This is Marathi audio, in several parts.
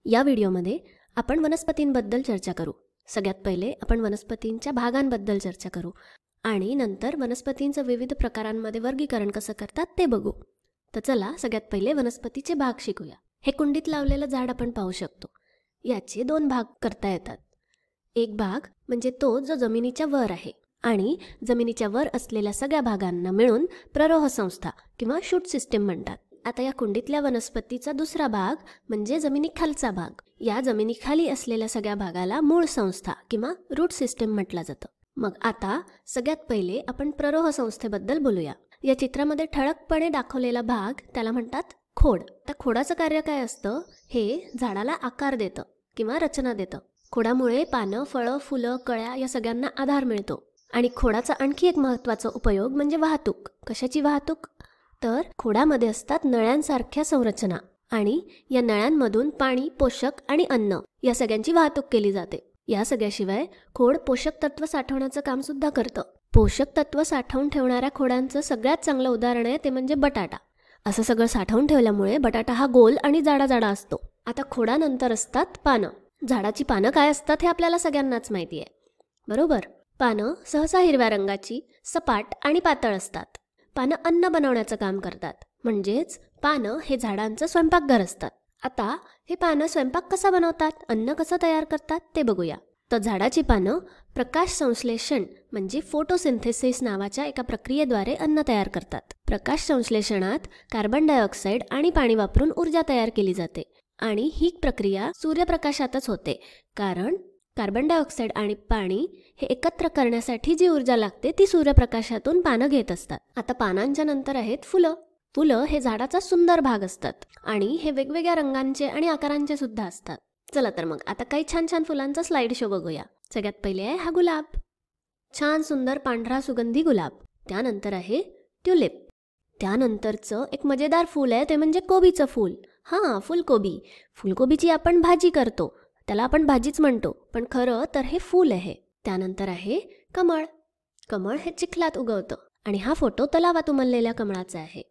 या व्हिडिओमध्ये आपण वनस्पतींबद्दल चर्चा करू। सगळ्यात पहिले आपण वनस्पतींच्या भागांबद्दल चर्चा करू आणि नंतर वनस्पतींचं विविध प्रकारांमध्ये वर्गीकरण कसं करतात ते बघू। तर चला सगळ्यात पहिले वनस्पतीचे भाग शिकूया। हे कुंडीत लावलेलं झाड आपण पाहू शकतो। याचे दोन भाग करता येतात। एक भाग म्हणजे तो जो जमिनीच्या वर आहे आणि जमिनीच्या वर असलेल्या सगळ्या भागांना मिळून प्ररोह संस्था किंवा शूट सिस्टीम म्हणतात। आता या कुंडीतल्या वनस्पतीचा दुसरा भाग म्हणजे जमिनीखालचा भाग। या जमिनीखाली असलेल्या सगळ्या भागाला मूळ संस्था किंवा रूट सिस्टीम म्हटलं जातं। मग आता सगळ्यात पहिले आपण प्ररोह संस्थेबद्दल बोलूया। या चित्रामध्ये ठळकपणे दाखवलेला भाग त्याला म्हणतात खोड। आता खोडाचं कार्य काय असतं? हे झाडाला आकार देतं किंवा रचना देतं। खोडामुळे पानं, फळं, फुलं, कळ्या या सगळ्यांना आधार मिळतो। आणि खोडाचा आणखी एक महत्त्वाचा उपयोग म्हणजे वाहतूक। कशाची वाहतूक? तर खोडामध्ये असतात नळ्यांसारख्या संरचना आणि या नळ्यांमधून पाणी, पोषक आणि अन्न या सगळ्यांची वाहतूक केली जाते। या सगळ्याशिवाय खोड पोषक तत्व साठवण्याचं काम सुद्धा करतं। पोषक तत्व साठवून ठेवणाऱ्या खोडांचं सगळ्यात चांगलं उदाहरण आहे ते म्हणजे बटाटा। असं सगळं साठवून ठेवल्यामुळे बटाटा हा गोल आणि जाडा जाडा असतो। आता खोडानंतर असतात पानं। झाडाची पानं काय असतात हे आपल्याला सगळ्यांनाच माहिती आहे, बरोबर? पानं सहसा हिरव्या रंगाची, सपाट आणि पातळ असतात। पानं अन्न बनवण्याचं काम करतात, म्हणजेच पानं हे झाडांचं स्वयंपाकघर असतात। आता हे पानं स्वयंपाक कसा बनवतात, अन्न कसं तयार करतात ते बघूया। तर झाडाची पानं प्रकाश संश्लेषण म्हणजे फोटोसिंथेसिस नावाच्या एका प्रक्रियेद्वारे अन्न तयार करतात। प्रकाश संश्लेषणात कार्बन डायऑक्साईड आणि पाणी वापरून ऊर्जा तयार केली जाते आणि ही प्रक्रिया सूर्यप्रकाशातच होते, कारण कार्बन डायऑक्साईड आणि पाणी हे एकत्र करण्यासाठी जी ऊर्जा लागते ती सूर्यप्रकाशातून पानं घेत असतात। आता पानांच्या नंतर आहेत फुलं। फुलं हे झाडाचा सुंदर भाग असतात आणि हे वेगवेगळ्या रंगांचे आणि आकारांचे सुद्धा असतात। चला तर मग आता काही छान छान फुलांचा स्लाइड शो बघूया। सगळ्यात पहिले आहे हा गुलाब, छान सुंदर पांढरा सुगंधी गुलाब। त्यानंतर आहे ट्युलिप। त्यानंतरचं एक मजेदार फूल आहे ते म्हणजे कोबीचं फूल। हां, फुलकोबी। फुलकोबीची आपण भाजी करतो, त्याला आपण भाजीच म्हणतो, पण खरं तर हे फूल आहे। त्यानंतर आहे कमळ। कमळ हे चिखलात उगवतं आणि हा फोटो तलावात उमललेल्या कमळाचा आहे।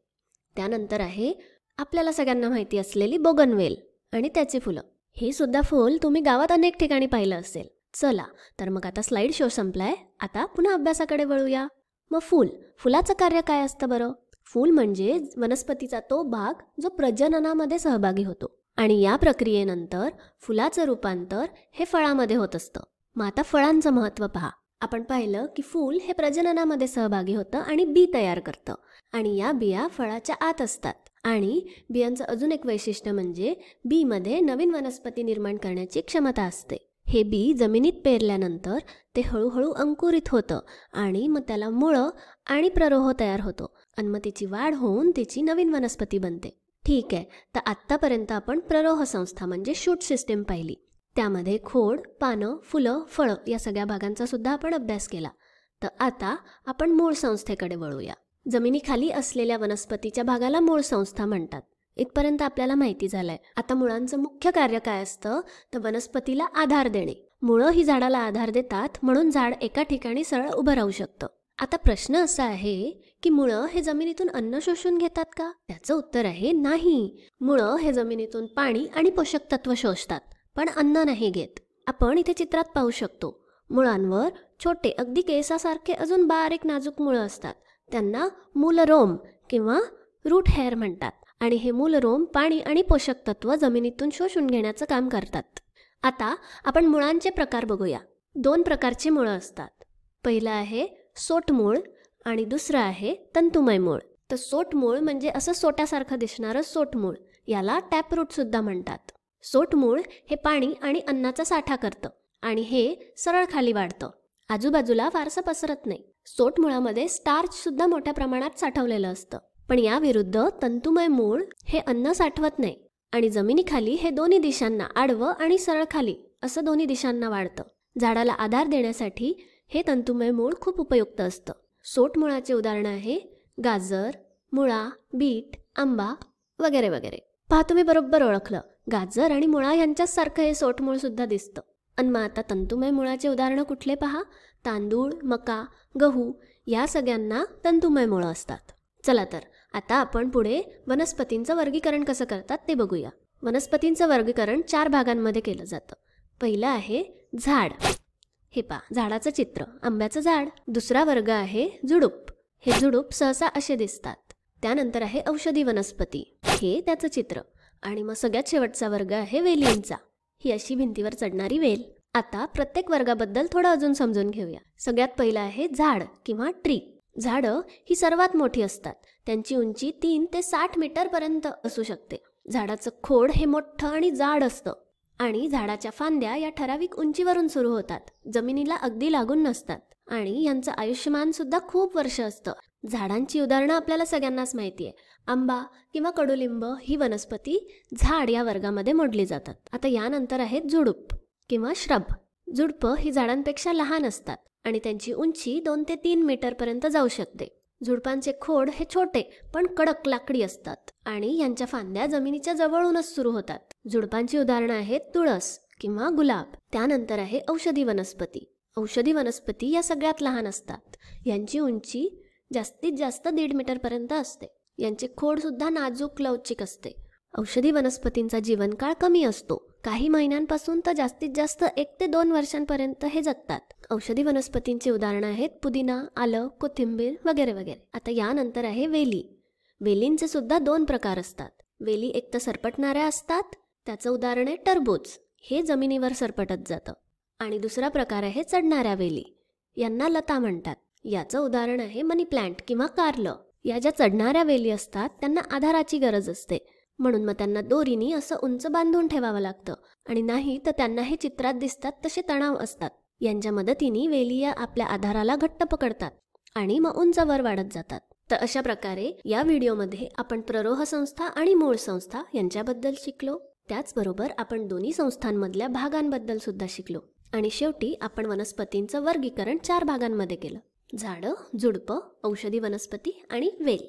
त्यानंतर आहे आपल्याला सगळ्यांना माहिती असलेली बोगनवेल आणि त्याची फुलं। हे सुद्धा फूल तुम्ही गावात अनेक ठिकाणी पाहिलं असेल। चला तर मग आता स्लाइड शो संपलाय, आता पुन्हा अभ्यासाकडे वळूया। मग फुलाचं कार्य काय असतं बरं? फूल म्हणजे वनस्पतीचा तो भाग जो प्रजननामध्ये सहभागी होतो आणि या प्रक्रियेनंतर फुलाचं रूपांतर हे फळामध्ये होत असतं। मग आता फळांचं महत्त्व पहा। आपण पाहिलं की फूल हे प्रजननामध्ये सहभागी होतं आणि बी तयार करतं आणि या बिया फळाच्या आत असतात। आणि बियांचं अजून एक वैशिष्ट्य म्हणजे बीमध्ये नवीन वनस्पती निर्माण करण्याची क्षमता असते। हे बी जमिनीत पेरल्यानंतर ते हळूहळू अंकुरित होतं आणि मग त्याला मुळं आणि प्ररोह तयार होतो आणि मग तिची वाढ होऊन तिची नवीन वनस्पती बनते। ठीक आहे, तर आत्तापर्यंत आपण प्ररोह संस्था म्हणजे शूट सिस्टीम पाहिली। त्यामध्ये खोड, पानं, फुलं, फळं या सगळ्या भागांचा सुद्धा आपण अभ्यास केला। तर आता आपण मूळ संस्थेकडे वळूया। जमिनीखाली असलेल्या वनस्पतीच्या भागाला मूळ संस्था म्हणतात। इथपर्यंत आपल्याला माहिती झालंय। आता मुळांचं मुख्य कार्य काय असतं? तर वनस्पतीला आधार देणे। मुळं ही झाडाला आधार देतात, म्हणून झाड एका ठिकाणी सरळ उभं राहू शकतं। आता प्रश्न असा आहे की मुळं हे जमिनीतून अन्न शोषून घेतात का? त्याचं उत्तर आहे नाही। मुळं हे जमिनीतून पाणी आणि पोषक तत्व शोषतात, पण अन्न नाही घेत। आपण इथे चित्रात पाहू शकतो, मुळांवर छोटे अगदी केसासारखे अजून बारीक नाजूक मुळं असतात। त्यांना मूलरोम किंवा रूट हेअर म्हणतात आणि हे मूलरोम पाणी आणि पोषक तत्व जमिनीतून शोषून घेण्याचं काम करतात। आता आपण मुळांचे प्रकार बघूया। दोन प्रकारचे मुळं असतात। पहिलं आहे सोटमूळ आणि दुसरं आहे तंतुमय मूळ। तर सोटमूळ म्हणजे असं सोट्यासारखं दिसणारं सोटमूळ, याला टॅपरूट सुद्धा म्हणतात। सोटमूळ हे पाणी आणि अन्नाचा साठा करतं आणि हे सरळ खाली वाढतं, आजूबाजूला फारसं पसरत नाही। सोटमुळामध्ये स्टार्च सुद्धा मोठ्या प्रमाणात साठवलेलं असतं, पण या विरुद्ध तंतुमय मूळ हे अन्न साठवत नाही आणि जमिनीखाली हे दोन्ही दिशांना, आडवं आणि सरळ खाली असं दोन्ही दिशांना वाढतं। झाडाला आधार देण्यासाठी हे तंतुमय मूळ खूप उपयुक्त असतं। सोटमुळाचे उदाहरण आहे गाजर, मुळा, बीट, आंबा वगैरे वगैरे। पहा, तुम्ही बरोबर ओळखलं, गाजर आणि मुळा यांच्याच सारखं हे सोटमूळ सुद्धा दिसतं। आणि मग आता तंतुमय मुळाचे उदाहरणं कुठले पहा? तांदूळ, मका, गहू या सगळ्यांना तंतुमय मुळं असतात। चला तर आता आपण पुढे वनस्पतींचं वर्गीकरण कसं करतात ते बघूया। वनस्पतींचं वर्गीकरण 4 भागांमध्ये केलं जातं. पहिलं आहे झाड. हे पहा, झाडाचं चित्र, आंब्याचं झाड. दुसरा वर्ग आहे झुडूप. हे झुडूप सहसा असे दिसतात. त्यानंतर आहे औषधी वनस्पती, हे त्याचं चित्र. आणि मग सगळ्यात शेवटचा वर्ग आहे वेलींचा. ही अशी भिंतीवर चढणारी वेल. आता प्रत्येक वर्गाबद्दल थोडं अजून समजून घेऊया. सगळ्यात पहिलं आहे झाड किंवा ट्री. झाडं ही सर्वात मोठी असतात. त्यांची उंची 3 ते 60 मीटरपर्यंत असू शकते. झाडाचं खोड हे मोठं आणि जाड असतं आणि झाडाच्या फांद्या या ठराविक उंचीवरून सुरू होतात, जमिनीला अगदी लागून नसतात आणि यांचं आयुष्यमान सुद्धा खूप वर्ष असतं. झाडांची उदाहरणं आपल्याला सगळ्यांनाच माहिती आहे. आंबा किंवा कडुलिंब ही वनस्पती झाड या वर्गामध्ये मोडली जातात. आता यानंतर आहेत झुडूप किंवा श्रब. झुडपं ही झाडांपेक्षा लहान असतात आणि त्यांची उंची 2 ते 3 मीटरपर्यंत जाऊ शकते. झुडपांचे खोड हे छोटे पण कडक लाकडी असतात आणि यांच्या फांद्या जमिनीच्या जवळूनच सुरू होतात. झुडपांची उदाहरणं आहेत तुळस किंवा गुलाब. त्यानंतर आहे औषधी वनस्पती. औषधी वनस्पती या सगळ्यात लहान असतात. यांची उंची जास्तीत जास्त 1.5 मीटरपर्यंत असते. यांचे खोड सुद्धा नाजूक लवचिक असते. औषधी वनस्पतींचा जीवनकाळ कमी असतो. काही महिन्यांपासून तर जास्तीत जास्त 1 ते 2 वर्षांपर्यंत हे जगतात. औषधी वनस्पतींची उदाहरणं आहेत पुदिना, आलं, कोथिंबीर वगैरे वगैरे. आता यानंतर आहे वेली. वेलींचे सुद्धा 2 प्रकार असतात. वेली एक तर सरपटणाऱ्या असतात, त्याचं उदाहरण आहे टरबूज, हे जमिनीवर सरपटत जातं. आणि दुसरा प्रकार आहे चढणाऱ्या वेली, यांना लता म्हणतात. याचं उदाहरण आहे मनी प्लांट किंवा कारलं. या ज्या चढणाऱ्या वेली असतात त्यांना आधाराची गरज असते, म्हणून मग त्यांना दोरीनी असं उंच बांधून ठेवावं लागतं. आणि नाही तर त्यांना हे चित्रात दिसतात तसे तणाव असतात. यांच्या मदतीने वेली या आपल्या आधाराला घट्ट पकडतात आणि मग उंच वर वाढत जातात. तर अशा प्रकारे या व्हिडिओमध्ये आपण प्ररोह संस्था आणि मूळ संस्था यांच्याबद्दल शिकलो. त्याचबरोबर आपण दोन्ही संस्थांमधल्या भागांबद्दल सुद्धा शिकलो. आणि शेवटी आपण वनस्पतींचं वर्गीकरण 4 भागांमध्ये केलं: झाडं, झुडपं, औषधी वनस्पती आणि वेल.